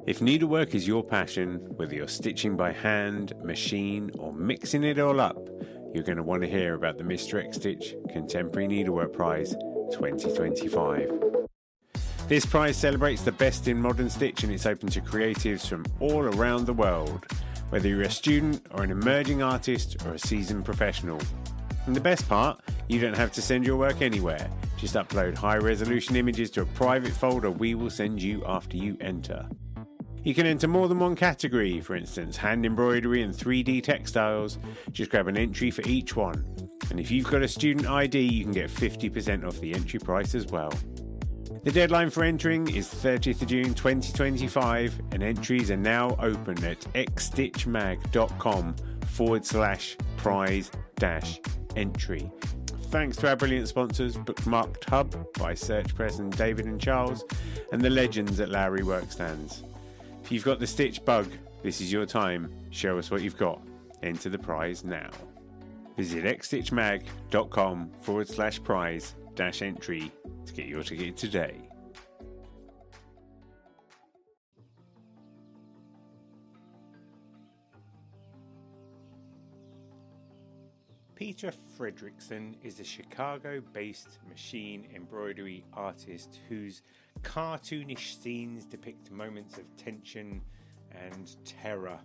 If needlework is your passion, whether you're stitching by hand, machine, or mixing it all up, you're going to want to hear about the Mr. X Stitch Contemporary Needlework Prize 2025. This prize celebrates the best in modern stitch, and it's open to creatives from all around the world, whether you're a student or an emerging artist or a seasoned professional. And the best part, you don't have to send your work anywhere. Just upload high-resolution images to a private folder we will send you after you enter. You can enter more than one category, for instance, hand embroidery and 3D textiles. Just grab an entry for each one. And if you've got a student ID, you can get 50% off the entry price as well. The deadline for entering is 30th of June 2025, and entries are now open at xstitchmag.com/prize-entry. Thanks to our brilliant sponsors, Bookmarked Hub by Search Press and David and Charles, and the legends at Lowry Workstands. If you've got the stitch bug, this is your time. Show us what you've got. Enter the prize now. Visit xstitchmag.com/prize-entry to get your ticket today. Peter Frederiksen is a Chicago-based machine embroidery artist whose cartoonish scenes depict moments of tension and terror.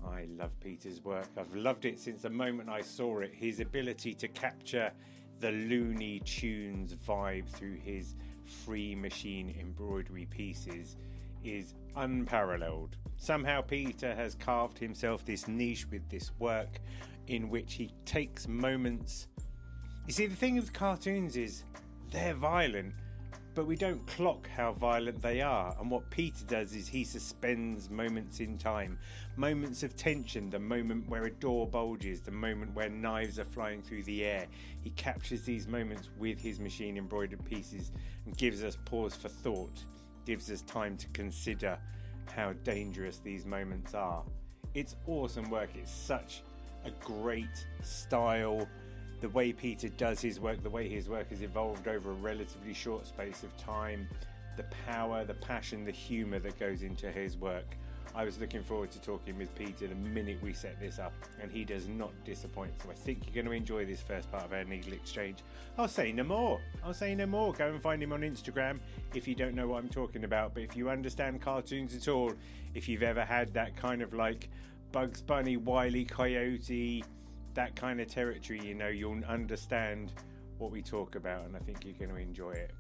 I love Peter's work. I've loved it since the moment I saw it. His ability to capture the Looney Tunes vibe through his free machine embroidery pieces is unparalleled. Somehow Peter has carved himself this niche with this work in which he takes moments. You see, the thing with cartoons is they're violent, but we don't clock how violent they are. And what Peter does is he suspends moments in time, moments of tension, the moment where a door bulges, the moment where knives are flying through the air. He captures these moments with his machine embroidered pieces and gives us pause for thought, gives us time to consider how dangerous these moments are. It's awesome work. It's such a great style. The way Peter does his work, the way his work has evolved over a relatively short space of time, the power, the passion, the humour that goes into his work. I was looking forward to talking with Peter the minute we set this up, and he does not disappoint. So I think you're going to enjoy this first part of our Needle Exchange. I'll say no more. Go and find him on Instagram if you don't know what I'm talking about. But if you understand cartoons at all, if you've ever had that kind of like Bugs Bunny, Wile E. Coyote, that kind of territory, you know, you'll understand what we talk about, and I think you're going to enjoy it.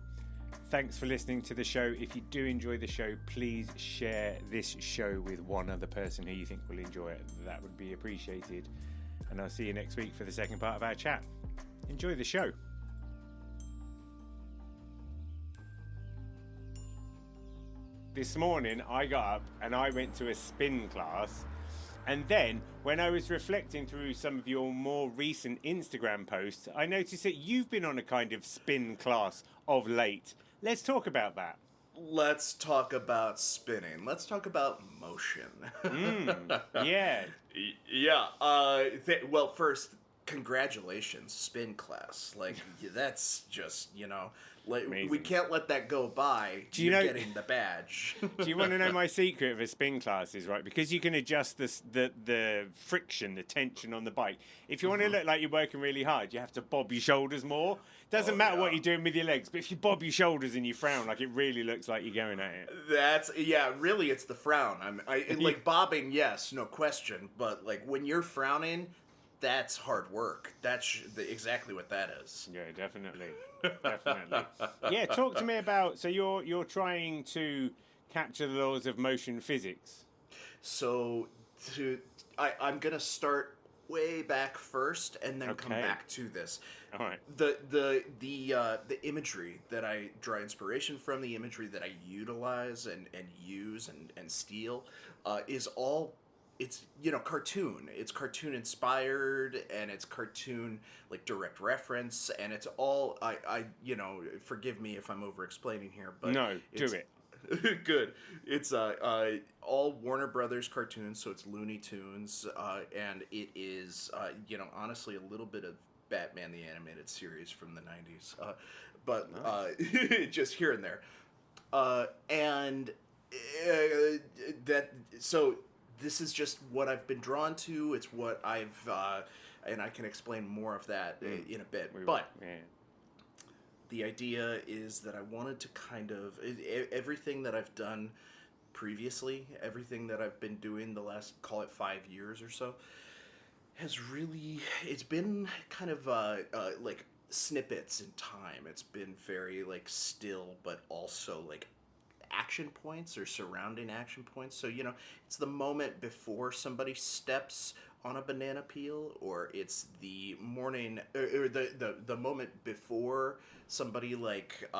Thanks for listening to the show. If you do enjoy the show, please share this show with one other person who you think will enjoy it. That would be appreciated. And I'll see you next week for the second part of our chat. Enjoy the show. This morning I got up and I went to a spin class. And then, when I was reflecting through some of your more recent Instagram posts, I noticed that you've been on a kind of spin class of late. Let's talk about that. Let's talk about spinning. Let's talk about motion. Yeah. Yeah. Well, first, congratulations, spin class. Like, that's just, you know, like, we can't let that go by. You're getting the badge. Do you want to know my secret of a spin class is, right? Because you can adjust the friction, the tension on the bike. If you want to look like you're working really hard, you have to bob your shoulders more. Doesn't matter what you're doing with your legs, but if you bob your shoulders and you frown, like, it really looks like you're going at it. Really, it's the frown. Like, bobbing, yes, no question. But, like, when you're frowning, that's hard work. That's exactly what that is. Yeah, definitely. Yeah, talk to me about, so you're trying to capture the laws of motion physics. So I'm going to start way back first and then come back to this. All right. The imagery that I draw inspiration from, the imagery that I utilize and use and steal is all, it's, you know, cartoon. It's cartoon inspired, and it's cartoon, like, direct reference, and it's all, I you know, forgive me if I'm over explaining here, but no, do it. Good. It's all Warner Brothers cartoons, so it's Looney Tunes, and it is, you know, honestly, a little bit of Batman the Animated Series from the 90s, but nice. Just here and there. And that so this is just what I've been drawn to. It's what I've and I can explain more of that in a bit. But the idea is that I wanted to kind of everything that I've done previously, everything that I've been doing the last, call it 5 years or so, has really, it's been kind of like snippets in time. It's been very like still, but also like action points or surrounding action points. So, you know, it's the moment before somebody steps on a banana peel, or it's the morning, or the moment before somebody like,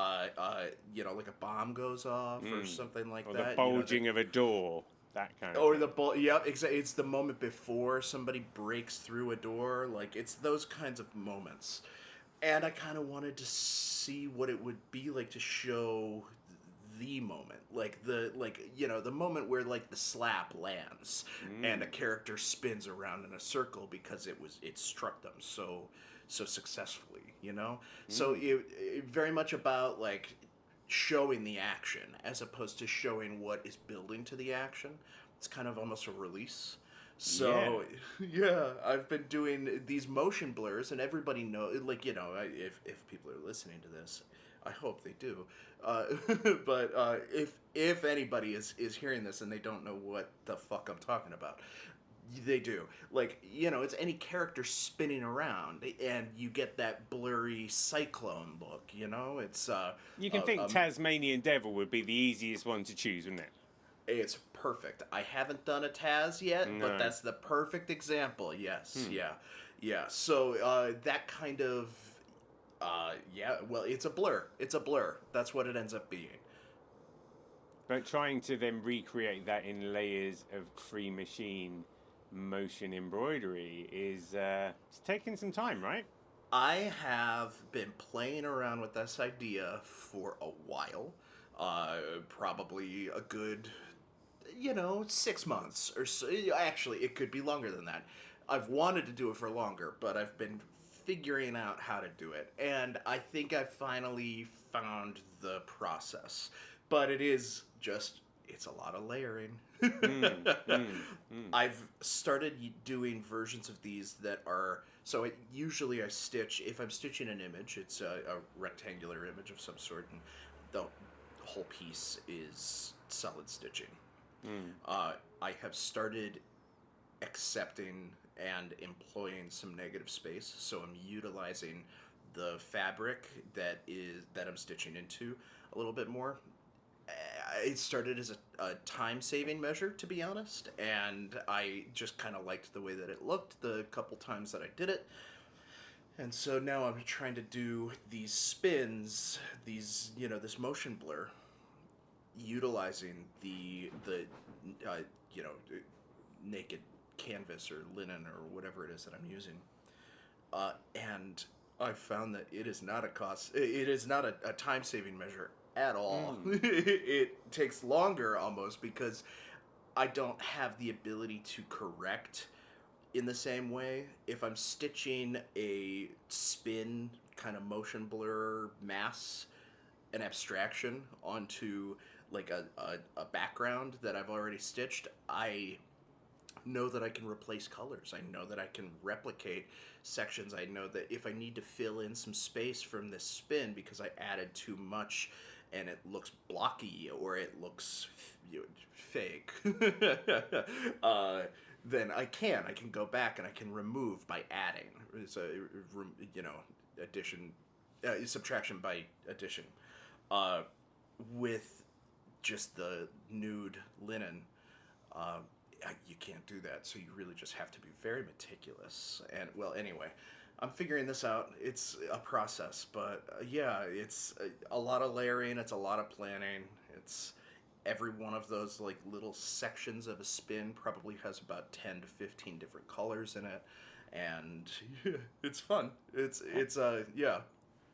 you know, like a bomb goes off or something like or that. Or the bulging of a door. That kind of or thing. Yeah, exactly. It's the moment before somebody breaks through a door. Like, it's those kinds of moments. And I kind of wanted to see what it would be like to show the moment, like you know, the moment where like the slap lands and a character spins around in a circle because it struck them so successfully, you know. So it very much about like showing the action as opposed to showing what is building to the action. It's kind of almost a release. So yeah, I've been doing these motion blurs, and everybody knows, like, you know, if people are listening to this, I hope they do. But if anybody is hearing this and they don't know what the fuck I'm talking about, they do. Like, you know, it's any character spinning around, and you get that blurry cyclone look. You know, it's you can think Tasmanian Devil would be the easiest one to choose, wouldn't it? It's perfect. I haven't done a Taz yet, but that's the perfect example. Yes, yeah. So that kind of, yeah. Well, it's a blur. It's a blur. That's what it ends up being. But trying to then recreate that in layers of free machine motion embroidery is it's taking some time, right? I have been playing around with this idea for a while. Probably a good, you know, 6 months or so. Actually, it could be longer than that. I've wanted to do it for longer, but I've been figuring out how to do it. And I think I finally found the process. But it is just, it's a lot of layering. I've started doing versions of these that are, so usually I stitch, if I'm stitching an image, it's a rectangular image of some sort, and the whole piece is solid stitching. I have started accepting and employing some negative space, so I'm utilizing the fabric that I'm stitching into a little bit more. It started as a time-saving measure, to be honest, and I just kind of liked the way that it looked the couple times that I did it. And so now I'm trying to do these spins, these, you know, this motion blur, utilizing the you know, naked canvas or linen or whatever it is that I'm using. And I found that it is not a time-saving measure at all. It takes longer almost because I don't have the ability to correct in the same way. If I'm stitching a spin kind of motion blur mass, an abstraction onto like a background that I've already stitched, I know that I can replace colors. I know that I can replicate sections. I know that if I need to fill in some space from this spin because I added too much and it looks blocky or it looks fake, then I can go back and I can remove by adding. It's a, you know, addition, subtraction by addition. With just the nude linen, you can't do that, so you really just have to be very meticulous. And, well, anyway, I'm figuring this out. It's a process, but yeah, it's a lot of layering, it's a lot of planning. It's every one of those like little sections of a spin probably has about 10 to 15 different colors in it, and it's fun. It's yeah.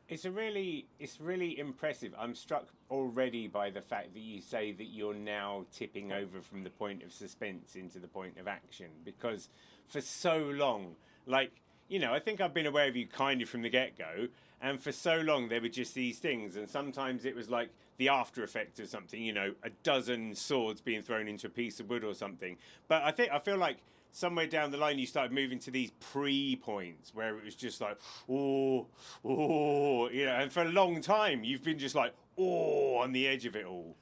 It's really impressive. I'm struck already by the fact that you say that you're now tipping over from the point of suspense into the point of action, because for so long, like, you know, I think I've been aware of you kind of from the get-go, And for so long, there were just these things. And sometimes it was like the after effect of something, you know, a dozen swords being thrown into a piece of wood or something. But I feel like somewhere down the line, you started moving to these pre-points where it was just like, you know, and for a long time, you've been just like, on the edge of it all.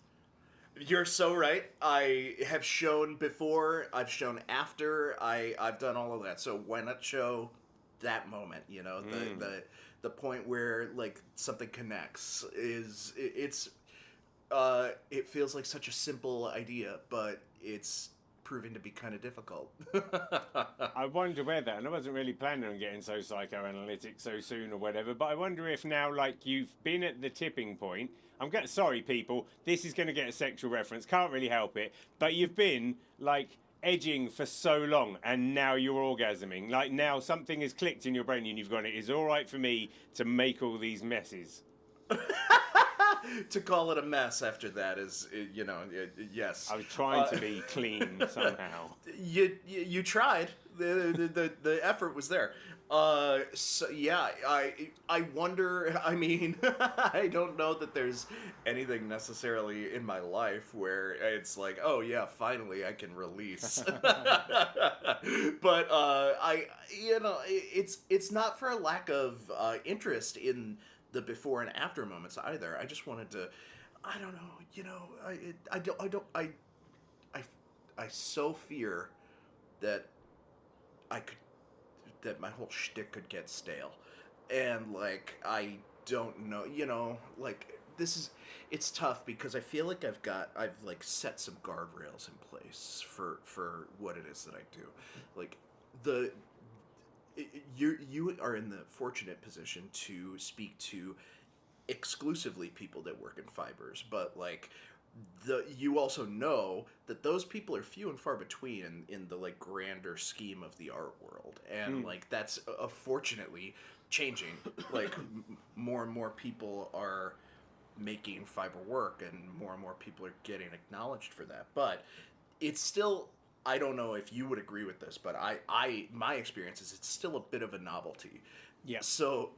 You're so right. I have shown before, I've shown after, I've done all of that. So why not show that moment, you know, the point where like something connects it feels like such a simple idea, but it's proving to be kind of difficult. I wonder whether, and I wasn't really planning on getting so psychoanalytic so soon or whatever, but I wonder if now, like, you've been at the tipping point. Sorry, people, this is going to get a sexual reference, can't really help it, but you've been, like, edging for so long, and now you're orgasming. Like, now something has clicked in your brain, and you've gone, it is all right for me to make all these messes. To call it a mess after that is, you know, yes. I was trying to be clean somehow. You tried. The effort was there. So yeah, I wonder. I mean, I don't know that there's anything necessarily in my life where it's like, oh yeah, finally I can release. But you know, it's not for a lack of interest in the before and after moments either. I just wanted to, I don't know, you know, I so fear that that my whole shtick could get stale, and like I don't know, you know, like it's tough because I feel like I've like set some guardrails in place for what it is that I do, like you are in the fortunate position to speak to exclusively people that work in fibers, but like you also know that those people are few and far between in the like grander scheme of the art world, and like that's fortunately changing. Like more and more people are making fiber work, and more people are getting acknowledged for that, but it's still, I don't know if you would agree with this, but my experience is it's still a bit of a novelty. Yeah. So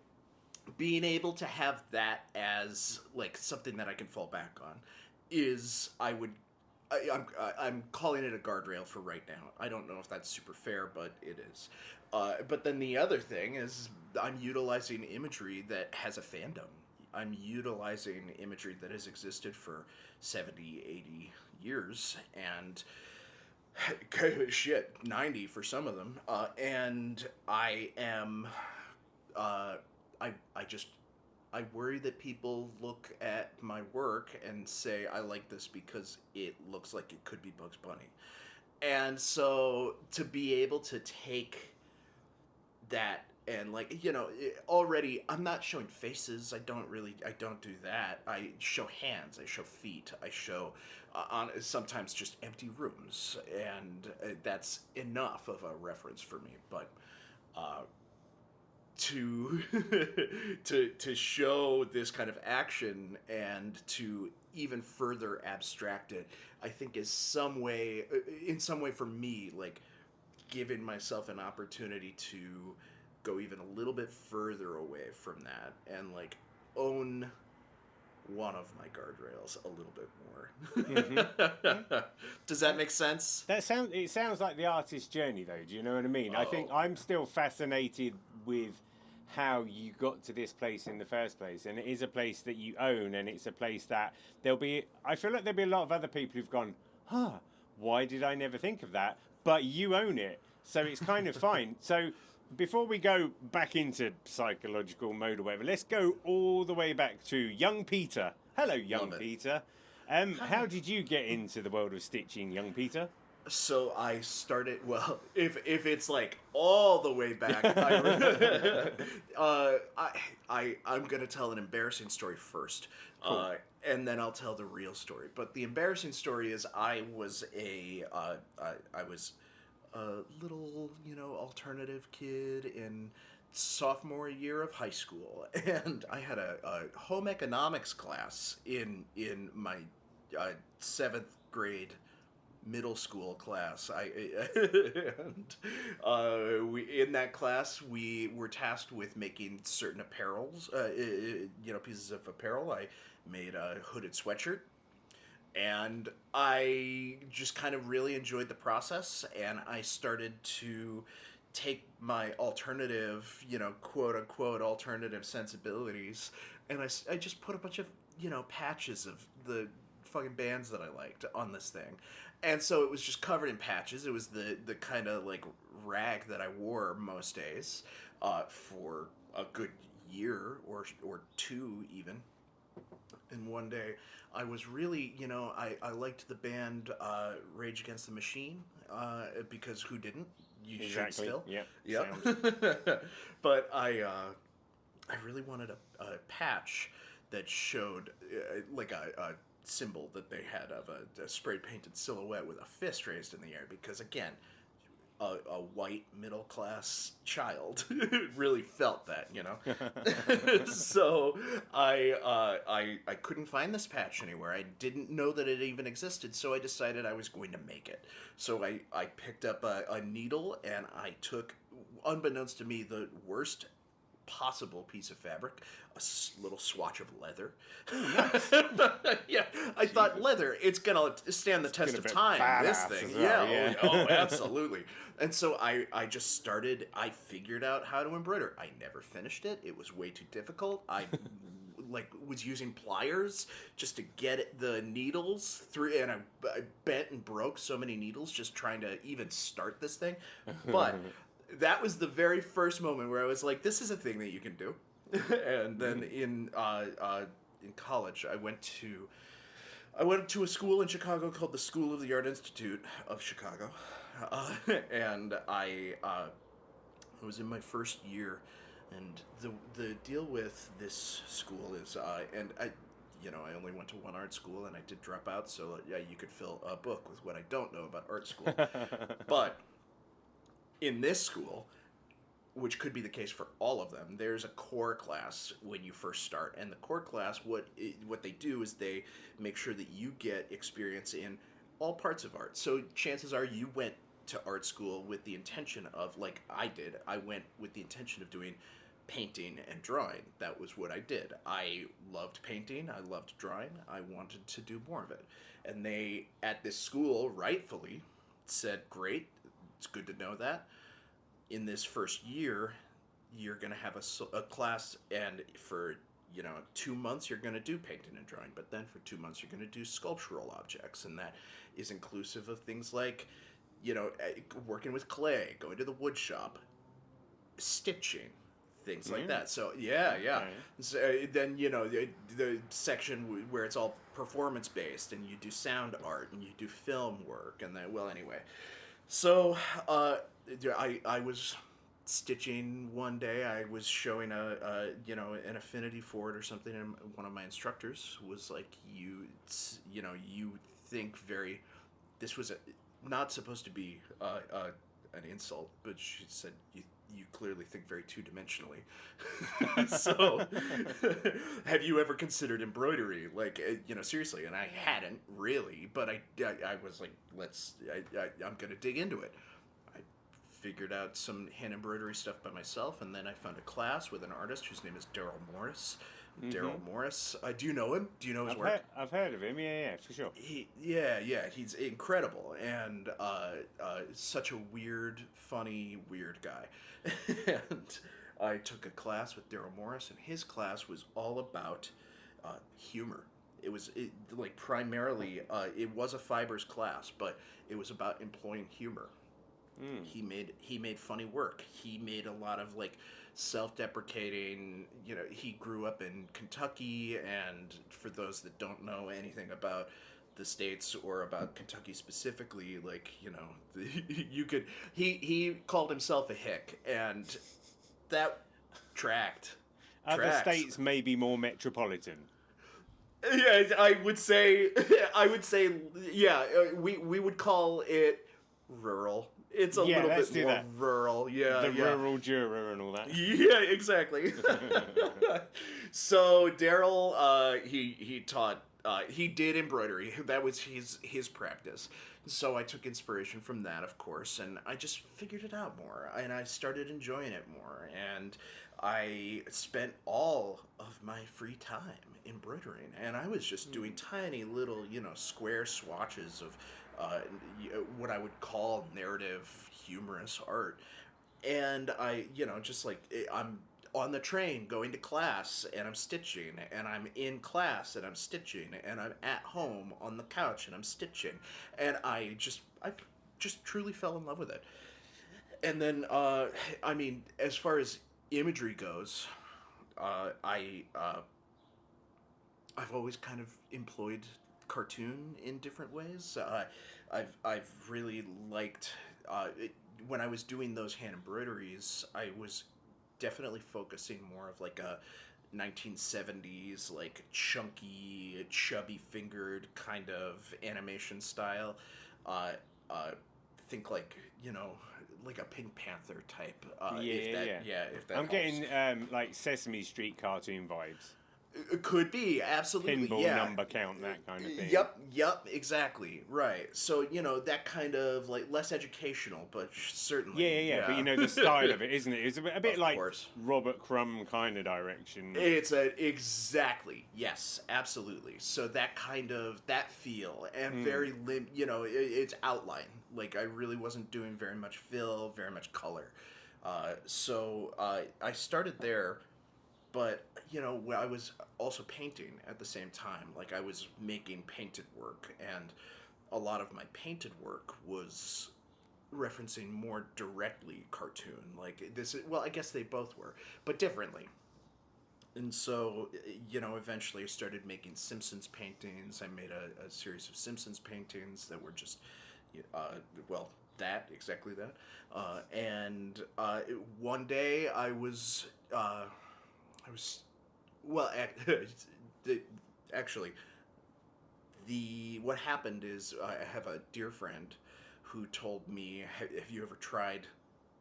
being able to have that as like something that I can fall back on is, I'm calling it a guardrail for right now. I don't know if that's super fair, but it is. But then the other thing is I'm utilizing imagery that has a fandom. I'm utilizing imagery that has existed for 70, 80 years, and shit, 90 for some of them, and I am, I worry that people look at my work and say I like this because it looks like it could be Bugs Bunny, and so to be able to take that and like, you know, already I'm not showing faces. I don't do that. I show hands. I show feet. I show on sometimes just empty rooms, and that's enough of a reference for me. But to to show this kind of action and to even further abstract it, I think is in some way for me, like giving myself an opportunity to go even a little bit further away from that and like own one of my guardrails a little bit more. Does that make sense? It sounds like the artist's journey, though. Do you know what I mean? I think I'm still fascinated with how you got to this place in the first place, and it is a place that you own, and it's a place that I feel like there'll be a lot of other people who've gone, why did I never think of that? But you own it, so it's kind of fine. So before we go back into psychological mode or whatever, let's go all the way back to young Peter. Hello, young Peter. How did you get into the world of stitching, young Peter? So I started, well, if it's like all the way back, I'm gonna tell an embarrassing story first, cool. And then I'll tell the real story. But the embarrassing story is I was a little, you know, alternative kid in sophomore year of high school, and I had a home economics class in my 7th grade middle school class. We in that class we were tasked with making certain apparels, pieces of apparel. I made a hooded sweatshirt, and I just kind of really enjoyed the process, and I started to take my alternative, quote unquote alternative sensibilities, and I just put a bunch of, patches of the fucking bands that I liked on this thing. And so it was just covered in patches. It was the kind of like rag that I wore most days for a good year or two even. And one day I was really, I liked the band Rage Against the Machine because who didn't? You should still. Yeah. But I really wanted a patch that showed like a symbol that they had of a spray painted silhouette with a fist raised in the air, because again, a white middle class child really felt that, So I couldn't find this patch anywhere. I didn't know that it even existed, so I decided I was going to make it. So I picked up a needle, and I took, unbeknownst to me, the worst possible piece of fabric, a little swatch of leather. Yeah, I thought leather, it's gonna stand the test of time, this thing. Well, Oh, absolutely. And so I just started, I figured out how to embroider. I never finished it. It was way too difficult. I was using pliers just to get the needles through, and I bent and broke so many needles just trying to even start this thing. But that was the very first moment where I was like, this is a thing that you can do. And then in college, I went to a school in Chicago called the School of the Art Institute of Chicago. And I was in my first year, and the deal with this school is, and I only went to one art school, and I did drop out, so yeah, you could fill a book with what I don't know about art school. But in this school, which could be the case for all of them, there's a core class when you first start. And the core class, what they do is they make sure that you get experience in all parts of art. So chances are you went to art school with the intention of, like I did, I went with the intention of doing painting and drawing. That was what I did. I loved painting, I loved drawing, I wanted to do more of it. And they, at this school, rightfully said, great, it's good to know that. In this first year, you're going to have a class, and for 2 months you're going to do painting and drawing, but then for 2 months you're going to do sculptural objects, and that is inclusive of things like working with clay, going to the wood shop, stitching, things like that. So yeah. So, then the section where it's all performance based, and you do sound art and you do film work, and then anyway. So I was stitching one day. I was showing an affinity for it or something, and one of my instructors was like, you think very, this was not supposed to be an insult, but she said, you clearly think very two-dimensionally. So, have you ever considered embroidery? Seriously. And I hadn't really, but I was like, I'm going to dig into it. I figured out some hand embroidery stuff by myself, and then I found a class with an artist whose name is Daryl Morris. Daryl Morris. Do you know him? Do you know his work? I've heard of him. Yeah, for sure. He's incredible, and such a funny, weird guy. And I took a class with Daryl Morris, and his class was all about humor. It was primarily it was a fibers class, but it was about employing humor. He made funny work. He made a lot of self-deprecating. He grew up in Kentucky, and for those that don't know anything about the States or about Kentucky specifically, he called himself a hick, and that tracked. Other states may be more metropolitan. Yeah, I would say, yeah, we would call it rural. It's a little bit more rural. Yeah, the rural juror and all that. Yeah, exactly. So Daryl, he taught he did embroidery. That was his practice. So I took inspiration from that, of course, and I just figured it out more, and I started enjoying it more, and I spent all of my free time embroidering, and I was just doing tiny little, square swatches of what I would call narrative, humorous art, and I, just like I'm on the train going to class and I'm stitching, and I'm in class and I'm stitching, and I'm at home on the couch and I'm stitching, and I just truly fell in love with it. And then I mean, as far as imagery goes, I've always kind of employed cartoon in different ways. I've really liked when I was doing those hand embroideries, I was definitely focusing more of like a 1970s, like chunky, chubby fingered kind of animation style. Think like, like a Pink Panther type. If that I'm helps. getting like Sesame Street cartoon vibes. It could be, absolutely. Pinball yeah. number count, that kind of thing. Yep, exactly. Right. So, that kind of like less educational, but certainly. Yeah. But the style of it, isn't it? It's a bit Of like course. Robert Crumb kind of direction. It's exactly. Yes, absolutely. So that kind of, that feel, and very, it's outline. Like I really wasn't doing very much fill, very much color. So I started there. But, I was also painting at the same time. Like, I was making painted work, and a lot of my painted work was referencing more directly cartoon. Like, I guess they both were, but differently. And so, eventually I started making Simpsons paintings. I made a series of Simpsons paintings that were just, exactly that. And one day I was... actually, what happened is I have a dear friend who told me, have you ever tried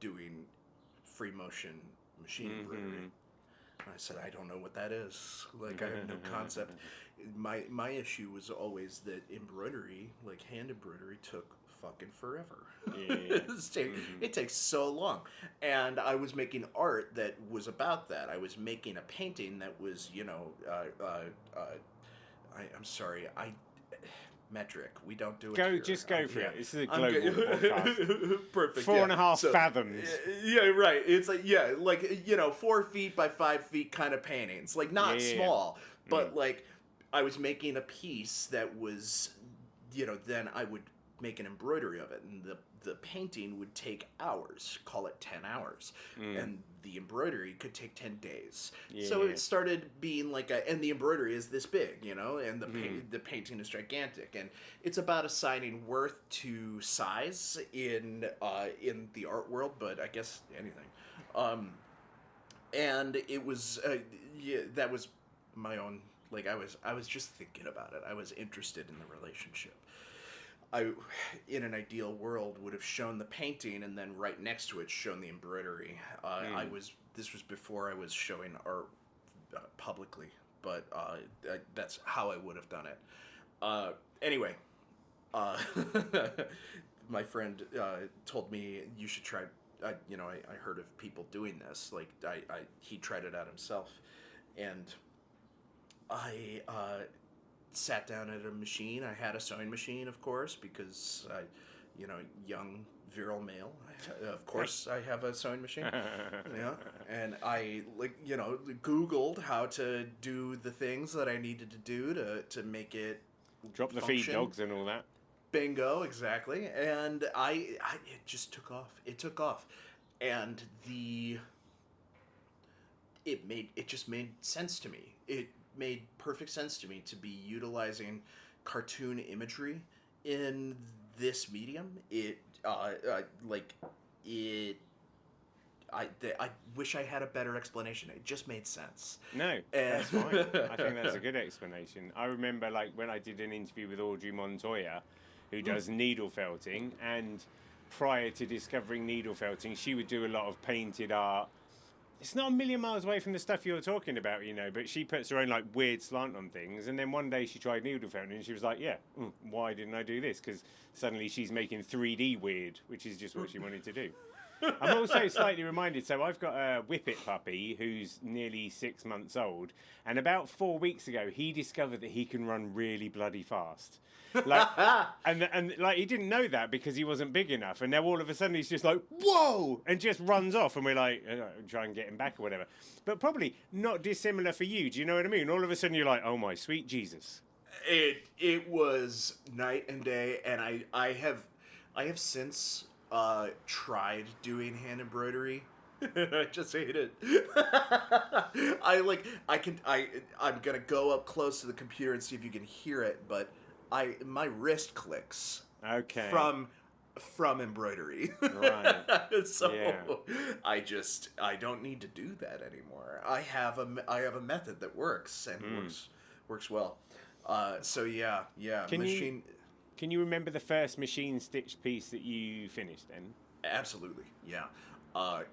doing free motion machine embroidery? I said, I don't know what that is. Like, I have no concept. My issue was always that embroidery, like hand embroidery, took fucking forever. It takes so long. And I was making art that was about that. I was making a painting that was, I'm sorry, metric. We don't do it here. Just go for it. This is a global podcast. Perfect. 4.5 fathoms. Yeah, right. It's like, 4 feet by 5 feet kind of paintings. Like, not small, but like, I was making a piece that was, then I would make an embroidery of it, and the painting would take hours, call it 10 hours, and the embroidery could take 10 days. So it started being like and the embroidery is this big, and the painting is gigantic, and it's about assigning worth to size in the art world, but I guess anything. And it was that was my own, like I was just thinking about it. I was interested in the relationship. I, in an ideal world, would have shown the painting and then right next to it shown the embroidery. This was before I was showing art publicly, but that's how I would have done it. Anyway, my friend told me you should try. I heard of people doing this. Like he tried it out himself, and I sat down at a machine. I had a sewing machine, of course, because I, young virile male. Of course, I have a sewing machine. And I Googled how to do the things that I needed to do to make it drop the function. feed dogs and all that. Bingo, exactly. And it just took off. It took off, and it just made sense to me. It made perfect sense to me to be utilizing cartoon imagery in this medium. I wish I had a better explanation. It just made sense. No, that's fine. I think that's a good explanation. I remember when I did an interview with Audrey Montoya, who does needle felting, and prior to discovering needle felting, she would do a lot of painted art it's not a million miles away from the stuff you're talking about, you know, but she puts her own like weird slant on things. And then one day she tried needle founding and she was like, yeah, why didn't I do this? Because suddenly she's making 3D weird, which is just what she wanted to do. I'm also slightly reminded, so I've got a Whippet puppy who's nearly 6 months old, and about 4 weeks ago he discovered that he can run really bloody fast. Like, and like he didn't know that because he wasn't big enough, and now all of a sudden he's just like, whoa, and just runs off, and we're like, try and get him back or whatever. But probably not dissimilar for you. Do you know what I mean? All of a sudden you're like, oh my sweet Jesus. It was night and day, and I have since tried doing hand embroidery. I just hate it. I'm gonna go up close to the computer and see if you can hear it, but my wrist clicks. Okay. From embroidery. Right. So yeah. I don't need to do that anymore. I have a method that works and works well. So yeah. Can you remember the first machine stitched piece that you finished then? Absolutely, yeah.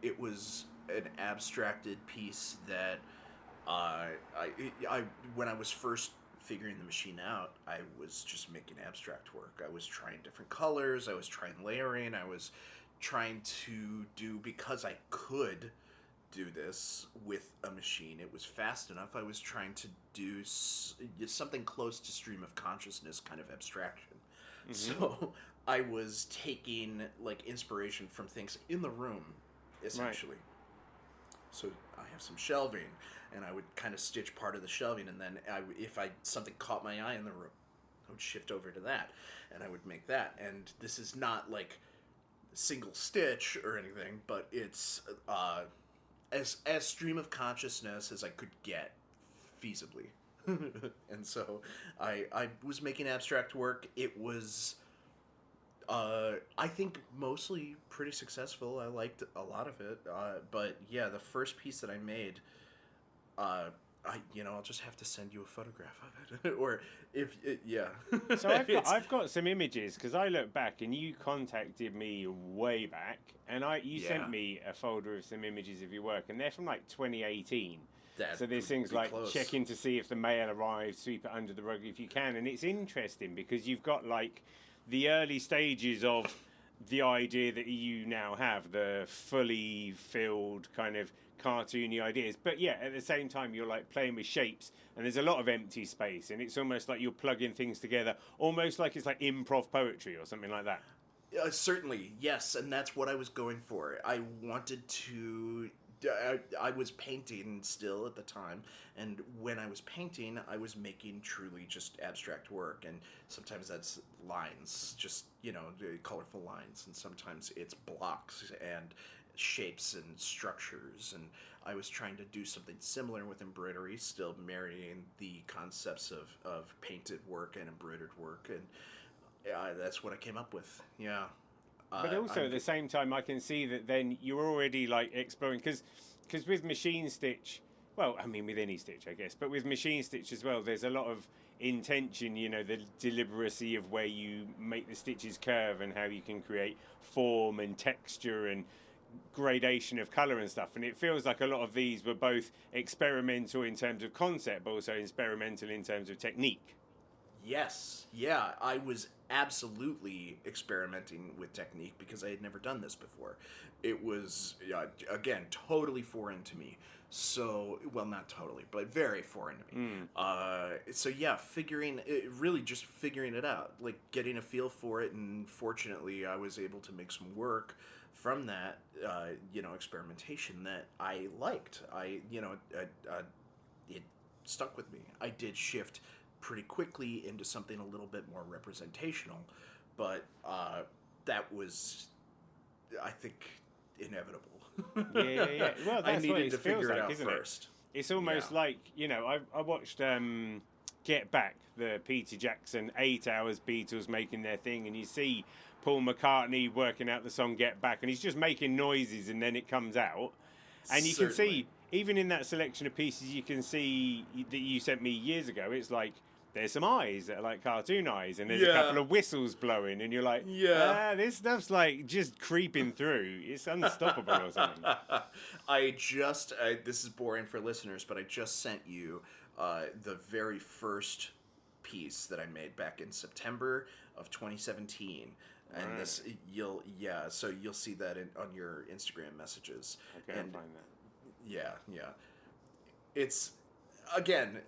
It was an abstracted piece that I when I was first figuring the machine out, I was just making abstract work. I was trying different colors. I was trying layering. I was trying to do, because I could do this with a machine, it was fast enough. I was trying to do something close to stream of consciousness kind of abstraction. Mm-hmm. So I was taking like inspiration from things in the room, essentially. Right. So I have some shelving, and I would kind of stitch part of the shelving, and then if something caught my eye in the room, I would shift over to that, and I would make that. And this is not like single stitch or anything, but it's as stream of consciousness as I could get feasibly. And so I was making abstract work. It was I think mostly pretty successful. I liked a lot of it. But yeah, the first piece that I made, I'll just have to send you a photograph of it, or yeah. So I've got some images, because I look back and you contacted me way back, and you sent me a folder of some images of your work, and they're from like 2018. So there's things like checking to see if the mail arrived, sweep it under the rug if you can, and it's interesting because you've got like the early stages of the idea that you now have, the fully filled kind of cartoony ideas, but yeah, at the same time you're like playing with shapes, and there's a lot of empty space, and it's almost like you're plugging things together, almost like it's like improv poetry or something like that. Certainly, yes, and that's what I was going for. I wanted to. I was painting still at the time, and when I was painting, I was making truly just abstract work, and sometimes that's lines, just, colorful lines, and sometimes it's blocks and shapes and structures, and I was trying to do something similar with embroidery, still marrying the concepts of painted work and embroidered work, and that's what I came up with, yeah. But also at the same time, I can see that then you're already like exploring, because with machine stitch, well, I mean with any stitch, I guess, but with machine stitch as well, there's a lot of intention, the deliberacy of where you make the stitches curve and how you can create form and texture and gradation of colour and stuff. And it feels like a lot of these were both experimental in terms of concept, but also experimental in terms of technique. Yes, yeah, I was absolutely experimenting with technique because I had never done this before. It was, again, totally foreign to me. So, well, not totally, but very foreign to me. So yeah, really just figuring it out, like getting a feel for it, and fortunately I was able to make some work from that, experimentation that I liked. It stuck with me. I did shift pretty quickly into something a little bit more representational, but that was, I think, inevitable. Yeah. Well, that's I needed what it to feels figure like, it out isn't first. It? It's almost like, I watched Get Back, the Peter Jackson 8 hours Beatles making their thing, and you see Paul McCartney working out the song Get Back, and he's just making noises, and then it comes out. And you can see, even in that selection of pieces, you can see that you sent me years ago, it's like there's some eyes that are like cartoon eyes, and there's a couple of whistles blowing, and you're like, this stuff's like just creeping through. It's unstoppable or something. This is boring for listeners, but I just sent you the very first piece that I made back in September of 2017. And this, you'll see that on your Instagram messages. Okay, I'll find that. Yeah. It's, again,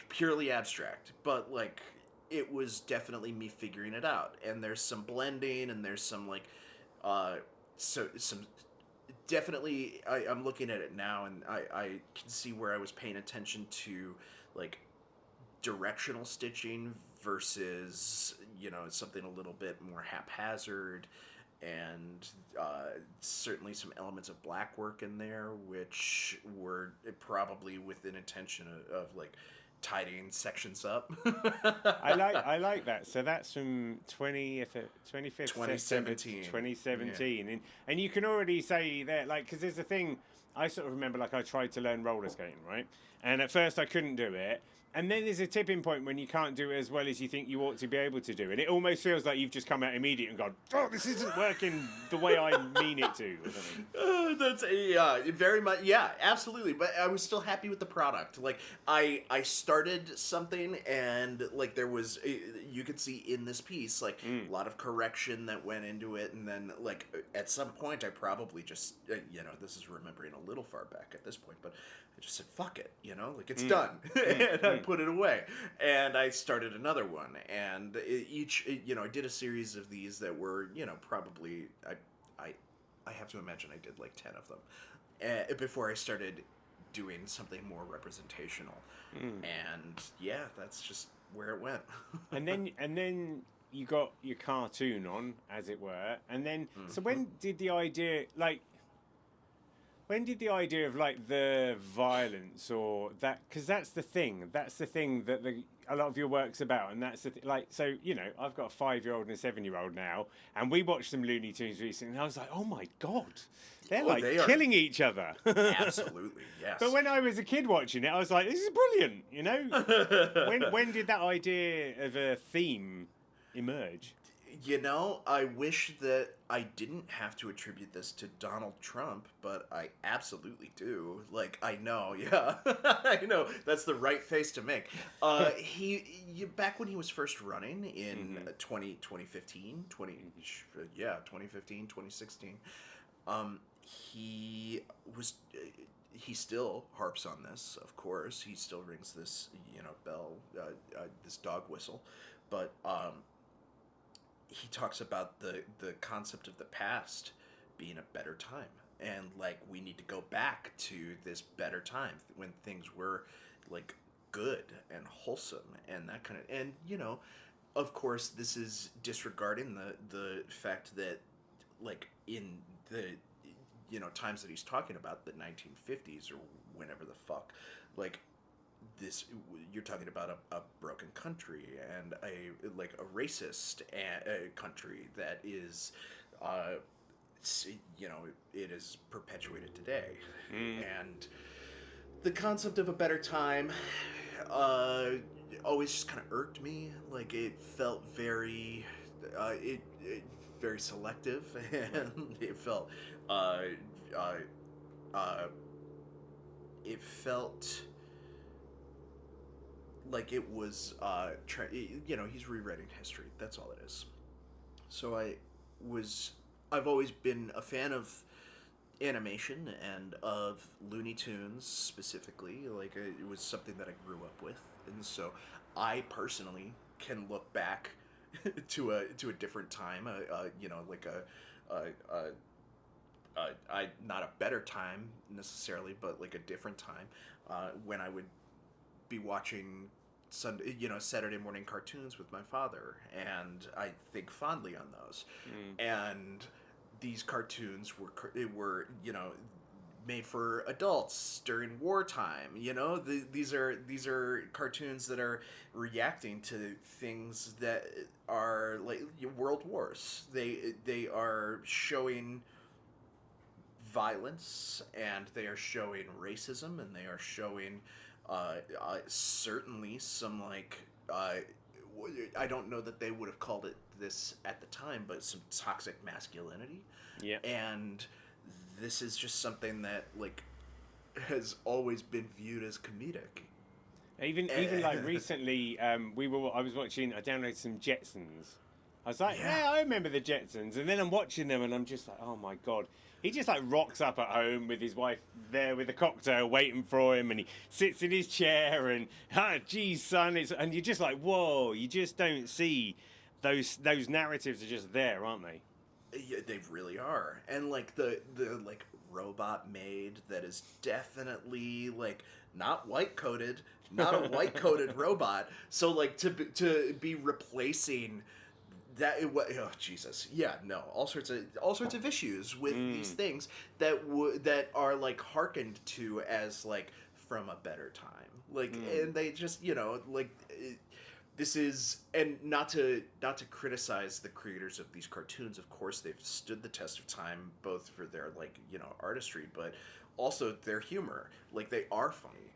purely abstract, but like it was definitely me figuring it out. And there's some blending, and there's some like, definitely. I'm looking at it now, and I can see where I was paying attention to like directional stitching versus something a little bit more haphazard, and certainly some elements of black work in there, which were probably with an intention of like tidying sections up. I like that. So that's from 25th September 2017. Yeah. And you can already say that, like, because there's a thing, I sort of remember, like, I tried to learn roller skating, right? And at first I couldn't do it. And then there's a tipping point when you can't do it as well as you think you ought to be able to do. And it almost feels like you've just come out immediate and gone, oh, this isn't working the way I mean it to, or something. That's very much, absolutely. But I was still happy with the product. Like, I started something, and like there was, you could see in this piece, like a lot of correction that went into it. And then like at some point I probably just, this is remembering a little far back at this point, but I just said, fuck it, like it's done. And I put it away. And I started another one. And I did a series of these that were, probably, I have to imagine I did like 10 of them before I started doing something more representational. And that's just where it went. and then you got your cartoon on, as it were. And then, so when did the idea, of like the violence or that, because that's the thing that a lot of your work's about, and that's the like, so I've got a 5-year-old and a 7-year-old now, and we watched some Looney Tunes recently, and I was like, oh my god, they're killing each other. Absolutely, yes. But when I was a kid watching it, I was like, this is brilliant. When did that idea of a theme emerge? I wish that I didn't have to attribute this to Donald Trump, but I absolutely do. Like, I know, I know, that's the right face to make. Back when he was first running in 2015, 2016, he still harps on this, of course. He still rings this, bell, this dog whistle, but, he talks about the concept of the past being a better time, and like we need to go back to this better time when things were like good and wholesome and that kind of, and of course this is disregarding the fact that like in the times that he's talking about, the 1950s or whenever the fuck, like this, you're talking about a broken country and a racist country that is it is perpetuated today. And the concept of a better time always just kind of irked me. Like, it felt very very selective, and it felt like it was, he's rewriting history. That's all it is. So I've always been a fan of animation and of Looney Tunes specifically. Like, it was something that I grew up with, and so I personally can look back to a different time. Not a better time necessarily, but like a different time when I would be watching Saturday morning cartoons with my father, and I think fondly on those. And these cartoons were made for adults during wartime. These are cartoons that are reacting to things that are like world wars. They are showing violence, and they are showing racism, and they are showing certainly some like I don't know that they would have called it this at the time, but some toxic masculinity. Yeah. And this is just something that like has always been viewed as comedic. Even like recently, I was watching. I downloaded some Jetsons. I was like, yeah, I remember the Jetsons, and then I'm watching them, and I'm just like, oh my god. He just like rocks up at home with his wife there with a cocktail waiting for him, and he sits in his chair, and geez, son, and you're just like, whoa. You just don't see those narratives are just there, aren't they? Yeah, they really are. And like the like robot maid that is definitely like not white coated, not a white coated robot. So like to be replacing that, oh Jesus, yeah, no, all sorts of issues with these things that are like hearkened to as like from a better time, like, and they just like. This is, and not to criticize the creators of these cartoons. Of course, they've stood the test of time, both for their like artistry, but also their humor. Like they are funny,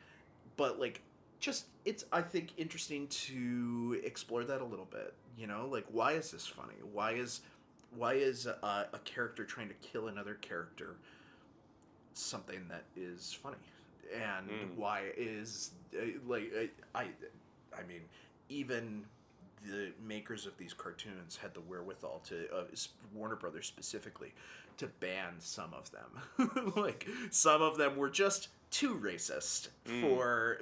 but like just it's I think interesting to explore that a little bit. Like why is this funny? Why is a character trying to kill another character something that is funny? And why is I mean. Even the makers of these cartoons had the wherewithal to Warner Brothers specifically to ban some of them. Like some of them were just too racist for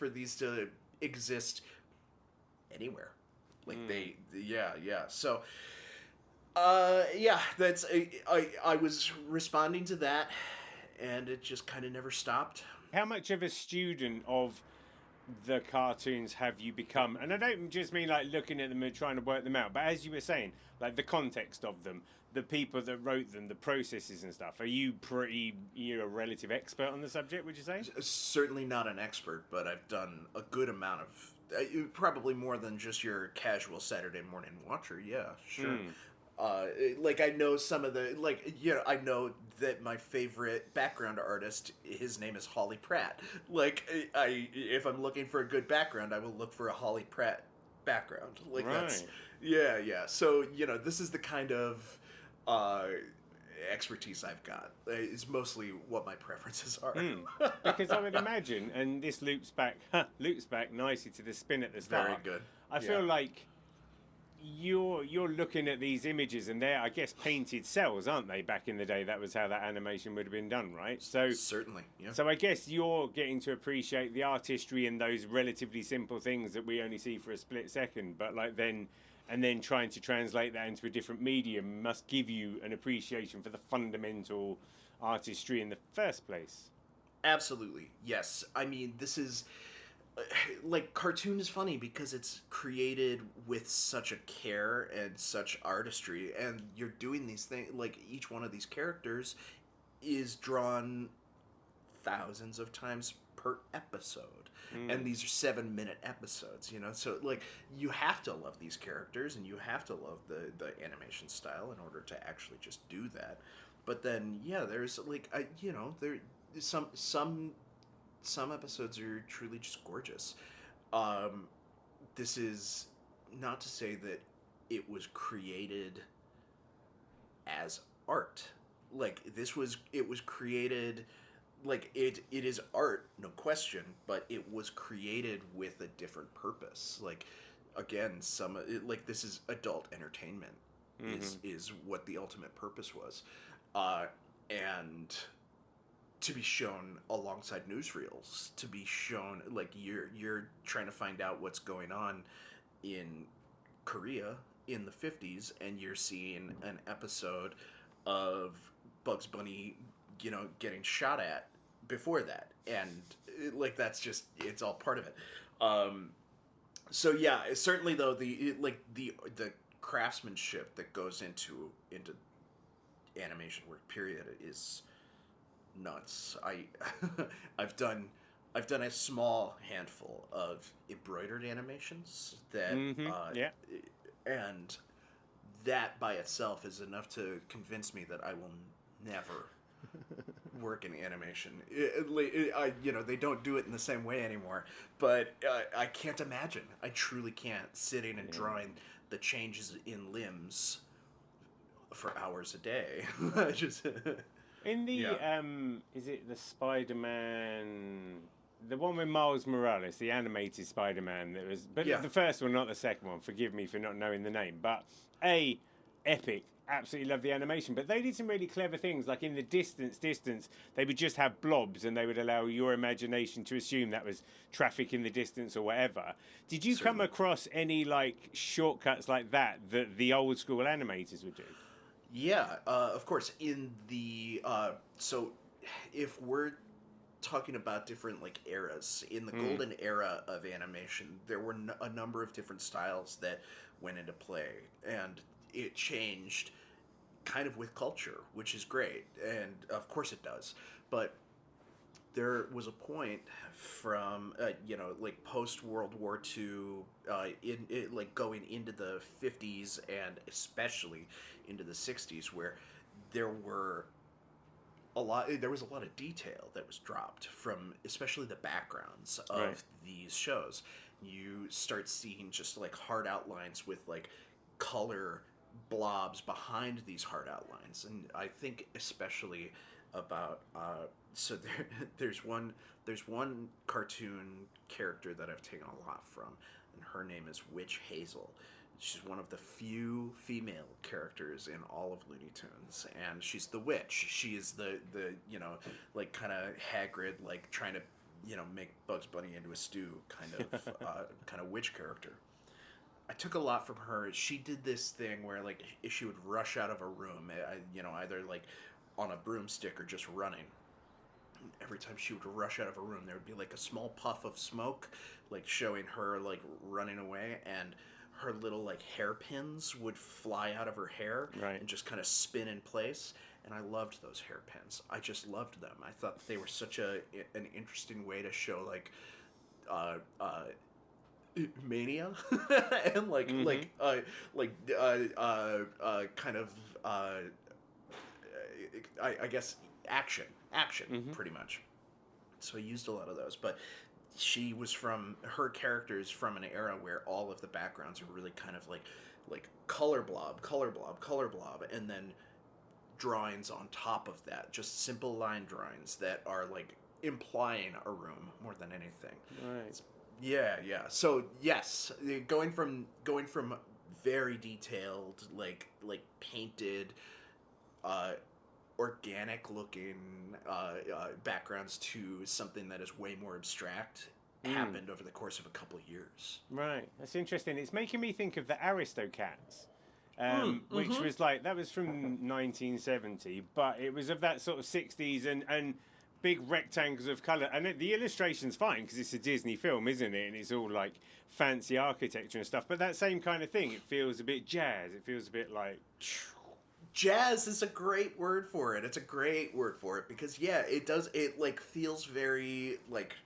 these to exist anywhere. Like so that's I was responding to that, and it just kind of never stopped. How much of a student of the cartoons have you become? And I don't just mean like looking at them and trying to work them out, but as you were saying, like the context of them, the people that wrote them, the processes and stuff. Are you a relative expert on the subject, would you say? Certainly not an expert, but I've done a good amount of probably more than just your casual Saturday morning watcher. Yeah, sure. Like I know some of the I know that my favorite background artist, his name is Holly Pratt. Like if I'm looking for a good background, I will look for a Holly Pratt background. Like right. That's yeah. So this is the kind of expertise I've got. It's mostly what my preferences are. Because I would imagine, and this loops back nicely to the spin at the start. Very good. I feel like you're looking at these images, and they're, I guess, painted cells, aren't they? Back in the day, that was how that animation would have been done, right? So certainly, yeah. So I guess you're getting to appreciate the artistry in those relatively simple things that we only see for a split second, but like then trying to translate that into a different medium must give you an appreciation for the fundamental artistry in the first place. Absolutely, yes. I mean, this is. Like, cartoon is funny because it's created with such a care and such artistry, and you're doing these things, like, each one of these characters is drawn thousands of times per episode, and these are 7-minute episodes, so, like, you have to love these characters, and you have to love the animation style in order to actually just do that. But then, yeah, there's, like, there some episodes are truly just gorgeous. This is not to say that it was created as art. Like it was created, like it is art, no question, but it was created with a different purpose. Like again, this is adult entertainment is what the ultimate purpose was, and to be shown alongside newsreels, to be shown like you're trying to find out what's going on in Korea in the 50s, and you're seeing an episode of Bugs Bunny, getting shot at before that, and like that's just, it's all part of it. So yeah, certainly though the craftsmanship that goes into animation work period is nuts. I've done a small handful of embroidered animations that and that by itself is enough to convince me that I will never work in animation. They don't do it in the same way anymore. But I can't imagine. I truly can't sitting and drawing the changes in limbs for hours a day. Just In the is it the Spider-Man, the one with Miles Morales, the animated Spider-Man that was, but the first one, not the second one. Forgive me for not knowing the name, but epic. Absolutely love the animation, but they did some really clever things. Like in the distance, they would just have blobs, and they would allow your imagination to assume that was traffic in the distance or whatever. Did you come across any like shortcuts like that the old school animators would do? Yeah, of course. In the so, if we're talking about different like eras, in the golden era of animation, there were a number of different styles that went into play, and it changed kind of with culture, which is great, and of course it does. But there was a point from like post World War II, like going into the 50s and especially into the 60s, where there was a lot of detail that was dropped from especially the backgrounds of these shows. You start seeing just like hard outlines with like color blobs behind these hard outlines, and I think especially about there's one cartoon character that I've taken a lot from, and her name is Witch Hazel. She's one of the few female characters in all of Looney Tunes, and she's the witch. She is the like kind of Hagrid, like trying to make Bugs Bunny into a stew kind of witch character. I took a lot from her. She did this thing where like she would rush out of a room, either like on a broomstick or just running. Every time she would rush out of a room, there would be like a small puff of smoke, like showing her like running away, and her little like hairpins would fly out of her hair and just kind of spin in place. And I loved those hairpins. I just loved them. I thought they were such an interesting way to show like mania and kind of I guess action pretty much. So I used a lot of those, but her character is from an era where all of the backgrounds are really kind of like color blob, and then drawings on top of that, just simple line drawings that are like implying a room more than anything. Right. Yeah. So yes, going from very detailed, like painted, organic looking backgrounds to something that is way more abstract happened over the course of a couple of years. Right. That's interesting. It's making me think of the Aristocats, which was like, that was from 1970, but it was of that sort of 60s and big rectangles of colour. And the illustration's fine because it's a Disney film, isn't it? And it's all like fancy architecture and stuff. But that same kind of thing, it feels a bit jazz. It feels a bit like... Jazz is a great word for it. It's a great word for it because it does. It like feels very like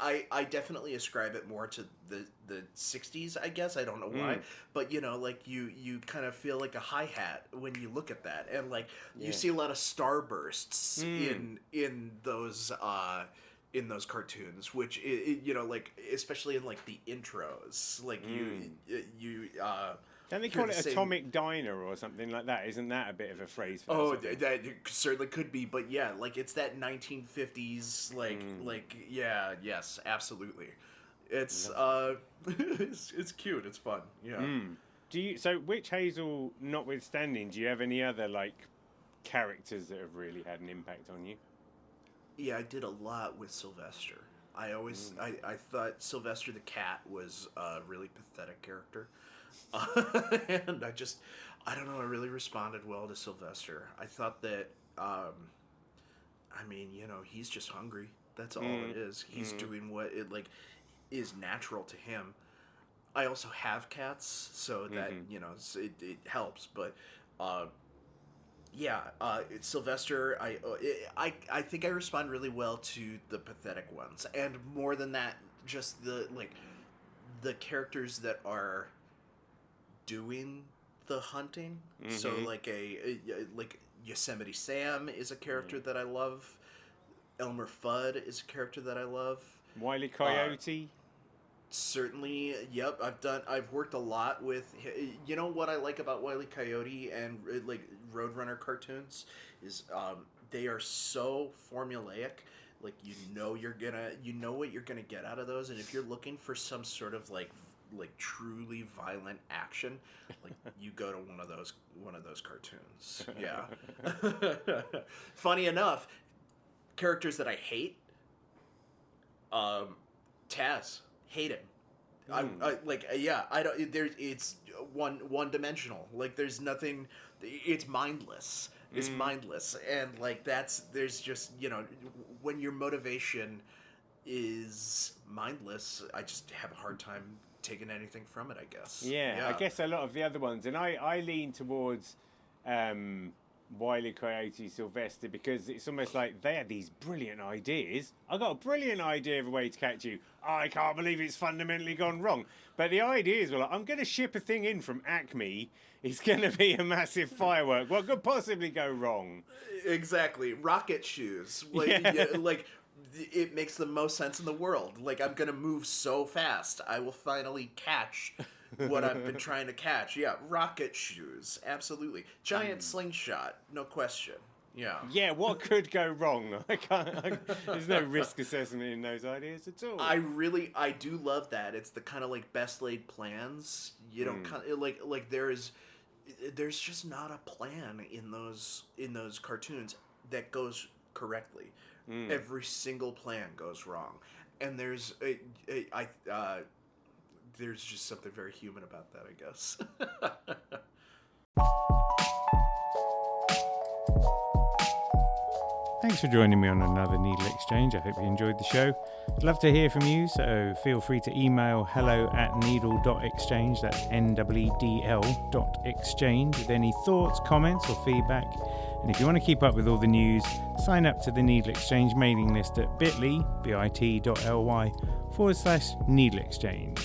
I definitely ascribe it more to the 60s, I guess. I don't know why, but like you kind of feel like a hi-hat when you look at that, and like you see a lot of starbursts in those cartoons, which like especially in like the intros, like you don't they call it Atomic Diner or something like that? Isn't that a bit of a phrase for that? That certainly could be, but yeah, like it's that 1950s, yes, absolutely. It's it's cute, it's fun, yeah. So Witch Hazel notwithstanding, do you have any other like characters that have really had an impact on you? Yeah, I did a lot with Sylvester. I always I thought Sylvester the cat was a really pathetic character. And I don't know, I really responded well to Sylvester. I thought that, he's just hungry. That's all it is. He's doing what it like is natural to him. I also have cats, so that, it helps. But, Sylvester, I think I respond really well to the pathetic ones. And more than that, just the characters that are doing the hunting. So like like Yosemite Sam is a character that I love. Elmer Fudd is a character that I love. Wile E. Coyote. Certainly, yep. I've worked a lot with. You know what I like about Wile E. Coyote and like Roadrunner cartoons is they are so formulaic. Like you know what you're gonna get out of those, and if you're looking for some sort of like truly violent action, like you go to one of those cartoons. Yeah. Funny enough, characters that I hate, Taz. Hate him. I don't. It's one dimensional. Like there's nothing. It's mindless. It's mindless, and like there's just when your motivation is mindless, I just have a hard time taking anything from it. I guess. Yeah, I guess a lot of the other ones, and I lean towards Wile E. Coyote, Sylvester, because it's almost like they had these brilliant ideas. I got a brilliant idea of a way to catch you. I can't believe it's fundamentally gone wrong. But the ideas were like, I'm going to ship a thing in from Acme. It's going to be a massive firework. What could possibly go wrong? Exactly. Rocket shoes. Like it makes the most sense in the world. Like, I'm going to move so fast. I will finally catch what I've been trying to catch. Yeah, rocket shoes. Absolutely. Giant slingshot. No question. Yeah. Yeah, what could go wrong? There's no risk assessment in those ideas at all. I do love that. It's the kind of like best laid plans. You don't like there's just not a plan in those cartoons that goes correctly. Every single plan goes wrong, and there's just something very human about that, I guess. Thanks for joining me on another Needle Exchange. I hope you enjoyed the show. I'd love to hear from you, so feel free to email hello@needle.exchange, that's NEEDL.exchange, with any thoughts, comments or feedback. And if you want to keep up with all the news, sign up to the Needle Exchange mailing list at bit.ly/NeedleExchange.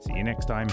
See you next time.